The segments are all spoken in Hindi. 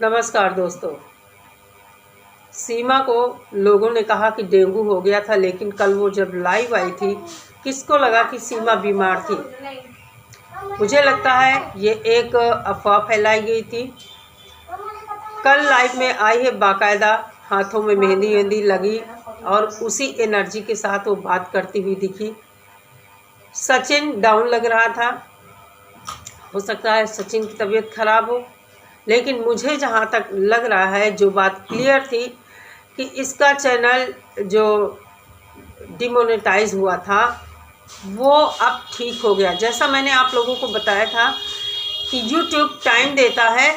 नमस्कार दोस्तों। सीमा को लोगों ने कहा कि डेंगू हो गया था, लेकिन कल वो जब लाइव आई थी, किसको लगा कि सीमा बीमार थी। मुझे लगता है ये एक अफवाह फैलाई गई थी। कल लाइव में आई है, बाकायदा हाथों में मेहंदी वेहंदी लगी और उसी एनर्जी के साथ वो बात करती हुई दिखी। सचिन डाउन लग रहा था, हो सकता है सचिन की तबीयत खराब हो, लेकिन मुझे जहाँ तक लग रहा है, जो बात क्लियर थी कि इसका चैनल जो डिमोनेटाइज हुआ था वो अब ठीक हो गया। जैसा मैंने आप लोगों को बताया था कि YouTube टाइम देता है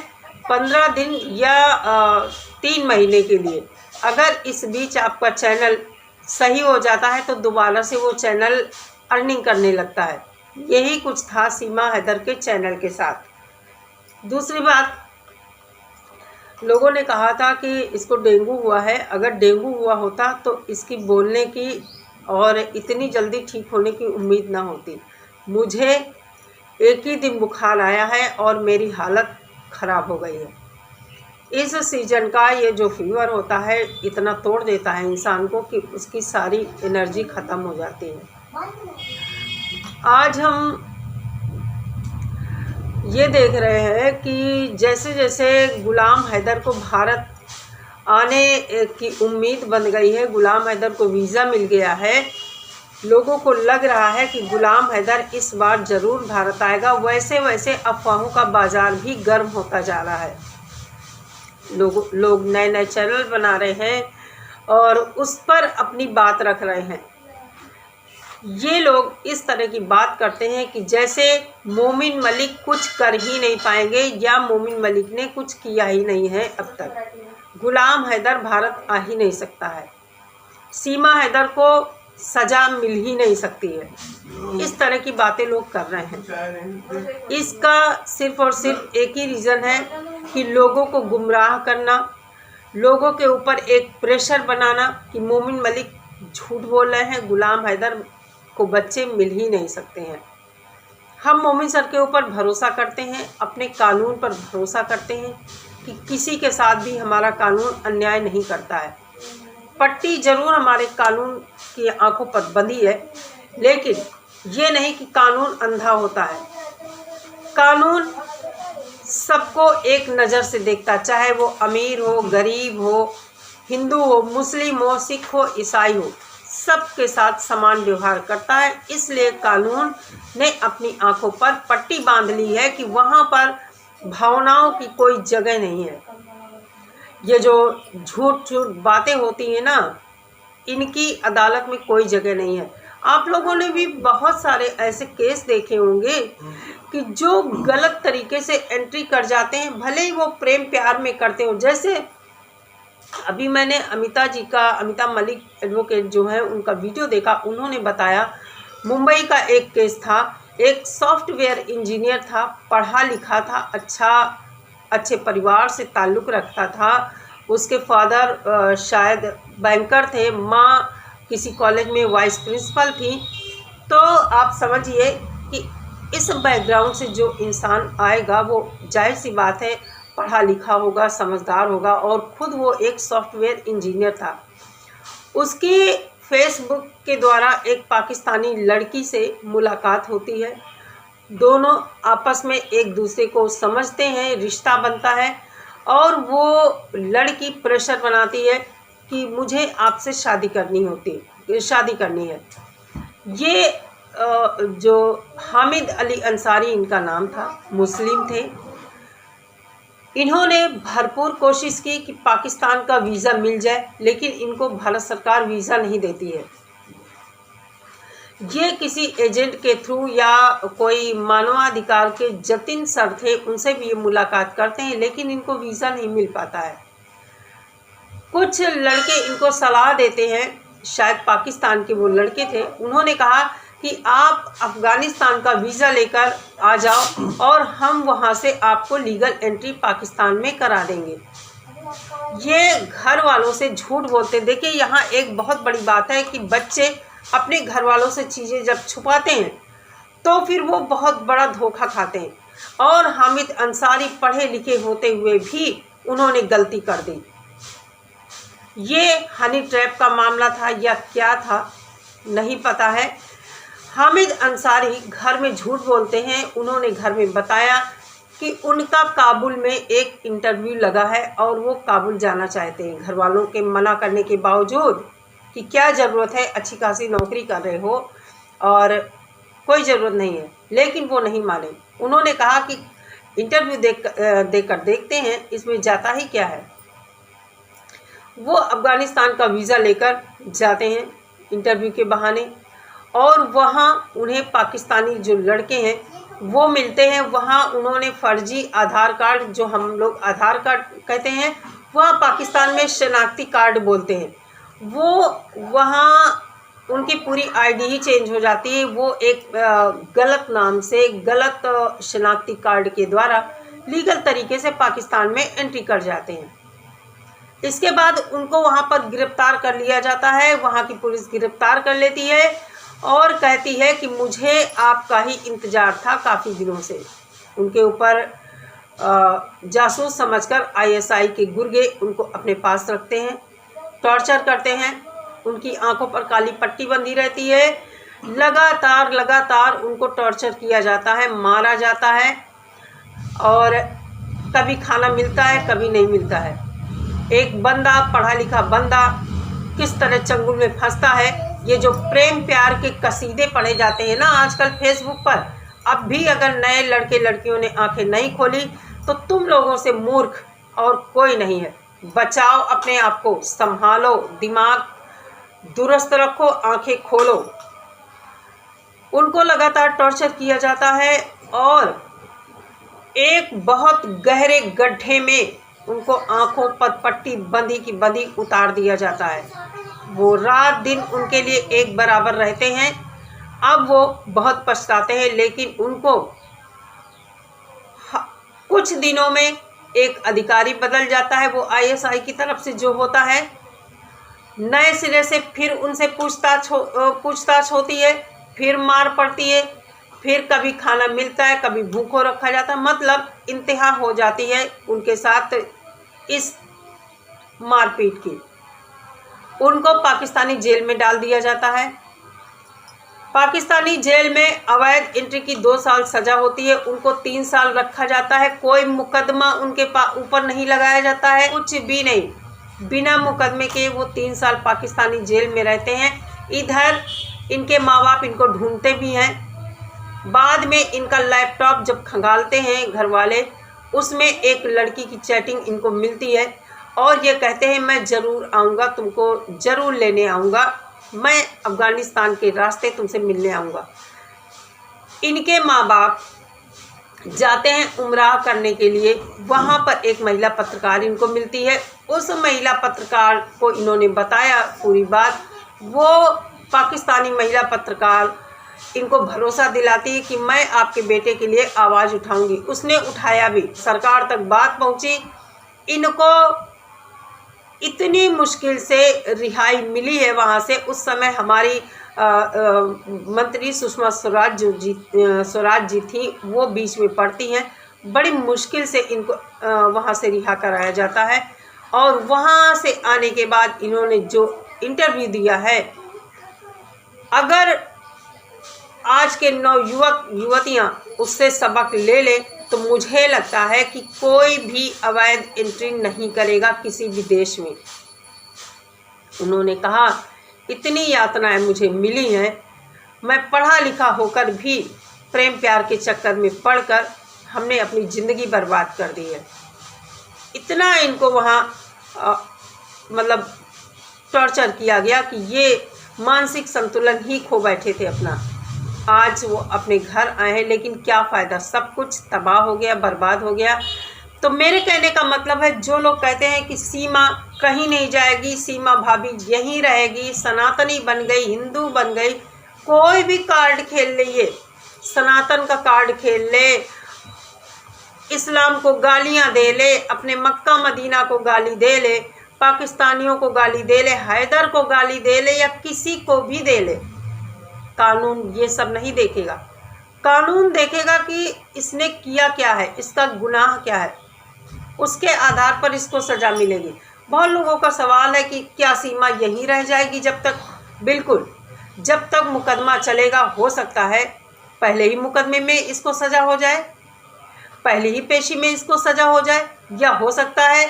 15 दिन या 3 महीने के लिए। अगर इस बीच आपका चैनल सही हो जाता है तो दोबारा से वो चैनल अर्निंग करने लगता है। यही कुछ था सीमा हैदर के चैनल के साथ। दूसरी बात, लोगों ने कहा था कि इसको डेंगू हुआ है। अगर डेंगू हुआ होता तो इसकी बोलने की और इतनी जल्दी ठीक होने की उम्मीद ना होती। मुझे एक ही दिन बुखार आया है और मेरी हालत ख़राब हो गई है। इस सीज़न का ये जो फीवर होता है इतना तोड़ देता है इंसान को कि उसकी सारी एनर्जी ख़त्म हो जाती है। आज हम ये देख रहे हैं कि जैसे जैसे गुलाम हैदर को भारत आने की उम्मीद बन गई है, गुलाम हैदर को वीज़ा मिल गया है, लोगों को लग रहा है कि गुलाम हैदर इस बार ज़रूर भारत आएगा। वैसे वैसे अफवाहों का बाज़ार भी गर्म होता जा रहा है। लोग नए नए चैनल बना रहे हैं और उस पर अपनी बात रख रहे हैं। ये लोग इस तरह की बात करते हैं कि जैसे मोमिन मलिक कुछ कर ही नहीं पाएंगे या मोमिन मलिक ने कुछ किया ही नहीं है अब तक। गुलाम हैदर भारत आ ही नहीं सकता है, सीमा हैदर को सज़ा मिल ही नहीं सकती है। इस तरह की बातें लोग कर रहे हैं। इसका सिर्फ और सिर्फ एक ही रीज़न है कि लोगों को गुमराह करना, लोगों के ऊपर एक प्रेशर बनाना कि मोमिन मलिक झूठ बोल रहे हैं, गुलाम हैदर को बच्चे मिल ही नहीं सकते हैं। हम मोमिन सर के ऊपर भरोसा करते हैं, अपने कानून पर भरोसा करते हैं कि किसी के साथ भी हमारा कानून अन्याय नहीं करता है। पट्टी ज़रूर हमारे कानून की आंखों पर बंधी है, लेकिन ये नहीं कि कानून अंधा होता है। कानून सबको एक नज़र से देखता, चाहे वो अमीर हो, गरीब हो, हिंदू हो, मुस्लिम हो, सिख हो, ईसाई हो, सबके साथ समान व्यवहार करता है। इसलिए कानून ने अपनी आंखों पर पट्टी बांध ली है कि वहाँ पर भावनाओं की कोई जगह नहीं है। ये जो झूठ बातें होती हैं ना, इनकी अदालत में कोई जगह नहीं है। आप लोगों ने भी बहुत सारे ऐसे केस देखे होंगे कि जो गलत तरीके से एंट्री कर जाते हैं, भले ही वो प्रेम प्यार में करते हो। जैसे अभी मैंने अमिता मलिक एडवोकेट जो है उनका वीडियो देखा। उन्होंने बताया मुंबई का एक केस था, एक सॉफ्टवेयर इंजीनियर था, पढ़ा लिखा था, अच्छे परिवार से ताल्लुक़ रखता था। उसके फादर शायद बैंकर थे, माँ किसी कॉलेज में वाइस प्रिंसिपल थी। तो आप समझिए कि इस बैकग्राउंड से जो इंसान आएगा वो जाहिर सी बात है पढ़ा लिखा होगा, समझदार होगा, और ख़ुद वो एक सॉफ्टवेयर इंजीनियर था। उसकी फेसबुक के द्वारा एक पाकिस्तानी लड़की से मुलाकात होती है। दोनों आपस में एक दूसरे को समझते हैं, रिश्ता बनता है और वो लड़की प्रेशर बनाती है कि मुझे आपसे शादी करनी है। ये जो हामिद अली अंसारी इनका नाम था, मुस्लिम थे। इन्होंने भरपूर कोशिश की कि पाकिस्तान का वीज़ा मिल जाए, लेकिन इनको भारत सरकार वीज़ा नहीं देती है। ये किसी एजेंट के थ्रू या कोई मानवाधिकार के जतिन सर थे, उनसे भी ये मुलाकात करते हैं, लेकिन इनको वीज़ा नहीं मिल पाता है। कुछ लड़के इनको सलाह देते हैं, शायद पाकिस्तान के वो लड़के थे। उन्होंने कहा कि आप अफ़गानिस्तान का वीज़ा लेकर आ जाओ और हम वहाँ से आपको लीगल एंट्री पाकिस्तान में करा देंगे। ये घर वालों से झूठ बोलते। देखिए, यहाँ एक बहुत बड़ी बात है कि बच्चे अपने घर वालों से चीज़ें जब छुपाते हैं तो फिर वो बहुत बड़ा धोखा खाते हैं। और हामिद अंसारी पढ़े लिखे होते हुए भी उन्होंने गलती कर दी। ये हनी ट्रैप का मामला था या क्या था नहीं पता है। हामिद अंसारी घर में झूठ बोलते हैं। उन्होंने घर में बताया कि उनका काबुल में एक इंटरव्यू लगा है और वो काबुल जाना चाहते हैं। घर वालों के मना करने के बावजूद कि क्या ज़रूरत है, अच्छी खासी नौकरी कर रहे हो और कोई ज़रूरत नहीं है, लेकिन वो नहीं माने। उन्होंने कहा कि इंटरव्यू देकर देखते हैं इसमें जाता ही क्या है। वो अफ़गानिस्तान का वीज़ा लेकर जाते हैं इंटरव्यू के बहाने और वहाँ उन्हें पाकिस्तानी जो लड़के हैं वो मिलते हैं। वहाँ उन्होंने फ़र्जी आधार कार्ड, जो हम लोग आधार कार्ड कहते हैं, वहाँ पाकिस्तान में शनाख्ती कार्ड बोलते हैं, वो वहाँ उनकी पूरी आईडी ही चेंज हो जाती है। वो एक गलत नाम से गलत शनाख्ती कार्ड के द्वारा लीगल तरीके से पाकिस्तान में एंट्री कर जाते हैं। इसके बाद उनको वहाँ पर गिरफ्तार कर लिया जाता है। वहाँ की पुलिस गिरफ्तार कर लेती है और कहती है कि मुझे आपका ही इंतज़ार था काफ़ी दिनों से। उनके ऊपर जासूस समझकर आईएसआई के गुर्गे उनको अपने पास रखते हैं, टॉर्चर करते हैं। उनकी आंखों पर काली पट्टी बंधी रहती है। लगातार उनको टॉर्चर किया जाता है, मारा जाता है और कभी खाना मिलता है, कभी नहीं मिलता है। एक बंदा, पढ़ा लिखा बंदा किस तरह चंगुल में फंसता है। ये जो प्रेम प्यार के कसीदे पढ़े जाते हैं ना आजकल फेसबुक पर, अब भी अगर नए लड़के लड़कियों ने आंखें नहीं खोली तो तुम लोगों से मूर्ख और कोई नहीं है। बचाओ अपने आप को, संभालो, दिमाग दुरुस्त रखो, आंखें खोलो। उनको लगातार टॉर्चर किया जाता है और एक बहुत गहरे गड्ढे में उनको आंखों पर पट्टी बंधी की बंधी उतार दिया जाता है। वो रात दिन उनके लिए एक बराबर रहते हैं। अब वो बहुत पछताते हैं, लेकिन उनको कुछ दिनों में एक अधिकारी बदल जाता है, वो आईएसआई की तरफ से जो होता है। नए सिरे से फिर उनसे पूछताछ होती है, फिर मार पड़ती है, फिर कभी खाना मिलता है, कभी भूखों रखा जाता है। मतलब इंतहा हो जाती है उनके साथ इस मारपीट की। उनको पाकिस्तानी जेल में डाल दिया जाता है। पाकिस्तानी जेल में अवैध एंट्री की 2 साल सज़ा होती है। उनको 3 साल रखा जाता है। कोई मुकदमा उनके ऊपर नहीं लगाया जाता है, कुछ भी नहीं। बिना मुकदमे के वो 3 साल पाकिस्तानी जेल में रहते हैं। इधर इनके माँ बाप इनको ढूंढते भी हैं। बाद में इनका लैपटॉप जब खंगालते हैं घर वाले, उसमें एक लड़की की चैटिंग इनको मिलती है और ये कहते हैं मैं ज़रूर आऊँगा, तुमको ज़रूर लेने आऊँगा, मैं अफ़गानिस्तान के रास्ते तुमसे मिलने आऊँगा। इनके माँ बाप जाते हैं उम्राह करने के लिए। वहाँ पर एक महिला पत्रकार इनको मिलती है। उस महिला पत्रकार को इन्होंने बताया पूरी बात। वो पाकिस्तानी महिला पत्रकार इनको भरोसा दिलाती है कि मैं आपके बेटे के लिए आवाज़ उठाऊंगी। उसने उठाया भी, सरकार तक बात पहुंची। इनको इतनी मुश्किल से रिहाई मिली है वहाँ से। उस समय हमारी मंत्री सुषमा स्वराज जी थी, वो बीच में पड़ती हैं। बड़ी मुश्किल से इनको वहाँ से रिहा कराया जाता है और वहाँ से आने के बाद इन्होंने जो इंटरव्यू दिया है, अगर आज के नवयुवक युवतियाँ उससे सबक ले लें तो मुझे लगता है कि कोई भी अवैध एंट्री नहीं करेगा किसी भी देश में। उन्होंने कहा इतनी यातनाएं मुझे मिली हैं, मैं पढ़ा लिखा होकर भी प्रेम प्यार के चक्कर में पड़कर हमने अपनी ज़िंदगी बर्बाद कर दी है। इतना इनको वहाँ मतलब टॉर्चर किया गया कि ये मानसिक संतुलन ही खो बैठे थे अपना। आज वो अपने घर आए हैं, लेकिन क्या फ़ायदा, सब कुछ तबाह हो गया, बर्बाद हो गया। तो मेरे कहने का मतलब है, जो लोग कहते हैं कि सीमा कहीं नहीं जाएगी, सीमा भाभी यहीं रहेगी, सनातनी बन गई, हिंदू बन गई, कोई भी कार्ड खेल ले, ये सनातन का कार्ड खेल ले, इस्लाम को गालियां दे ले, अपने मक्का मदीना को गाली दे ले, पाकिस्तानियों को गाली दे ले, हैदर को गाली दे ले या किसी को भी दे ले, कानून ये सब नहीं देखेगा। कानून देखेगा कि इसने किया क्या है, इसका गुनाह क्या है। उसके आधार पर इसको सज़ा मिलेगी। बहुत लोगों का सवाल है कि क्या सीमा यहीं रह जाएगी जब तक? बिल्कुल, जब तक मुकदमा चलेगा हो सकता है पहले ही मुकदमे में इसको सज़ा हो जाए, पहले ही पेशी में इसको सज़ा हो जाए, या हो सकता है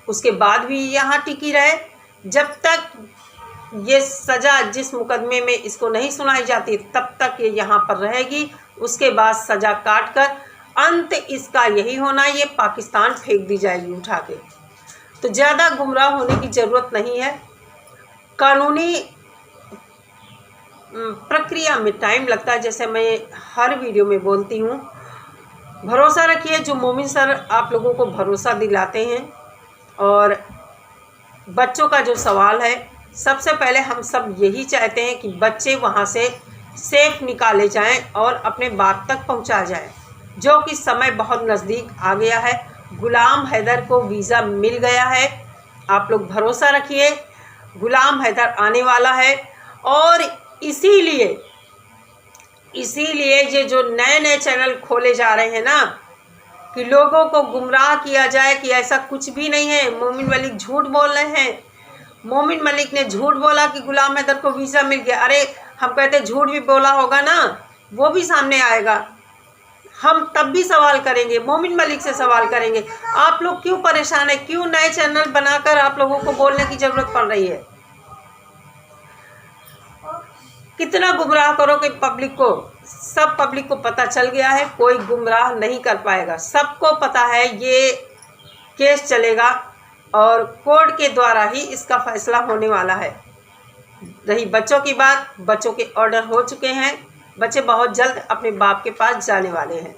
उसके बाद भी यहाँ टिकी रहे। जब तक ये सज़ा जिस मुकदमे में इसको नहीं सुनाई जाती तब तक ये यहाँ पर रहेगी। उसके बाद सज़ा काट कर अंत इसका यही होना, ये पाकिस्तान फेंक दी जाएगी उठा के। तो ज़्यादा गुमराह होने की ज़रूरत नहीं है। कानूनी प्रक्रिया में टाइम लगता है, जैसे मैं हर वीडियो में बोलती हूँ। भरोसा रखिए, जो मोमिन सर आप लोगों को भरोसा दिलाते हैं। और बच्चों का जो सवाल है, सबसे पहले हम सब यही चाहते हैं कि बच्चे वहाँ से सेफ निकाले जाएं और अपने बाप तक पहुँचा जाएं, जो कि समय बहुत नज़दीक आ गया है। गुलाम हैदर को वीज़ा मिल गया है, आप लोग भरोसा रखिए, गुलाम हैदर आने वाला है। और इसीलिए ये जो नए नए चैनल खोले जा रहे हैं ना, कि लोगों को गुमराह किया जाए कि ऐसा कुछ भी नहीं है, मोमिन मलिक झूठ बोल रहे हैं। मोमिन मलिक ने झूठ बोला कि गुलाम हैदर को वीज़ा मिल गया। अरे हम कहते झूठ भी बोला होगा ना, वो भी सामने आएगा, हम तब भी सवाल करेंगे, मोमिन मलिक से सवाल करेंगे। आप लोग क्यों परेशान है? क्यों नए चैनल बनाकर आप लोगों को बोलने की ज़रूरत पड़ रही है? कितना गुमराह करोगे पब्लिक को? सब पब्लिक को पता चल गया है, कोई गुमराह नहीं कर पाएगा। सबको पता है ये केस चलेगा और कोर्ट के द्वारा ही इसका फैसला होने वाला है। रही बच्चों की बात, बच्चों के ऑर्डर हो चुके हैं, बच्चे बहुत जल्द अपने बाप के पास जाने वाले हैं।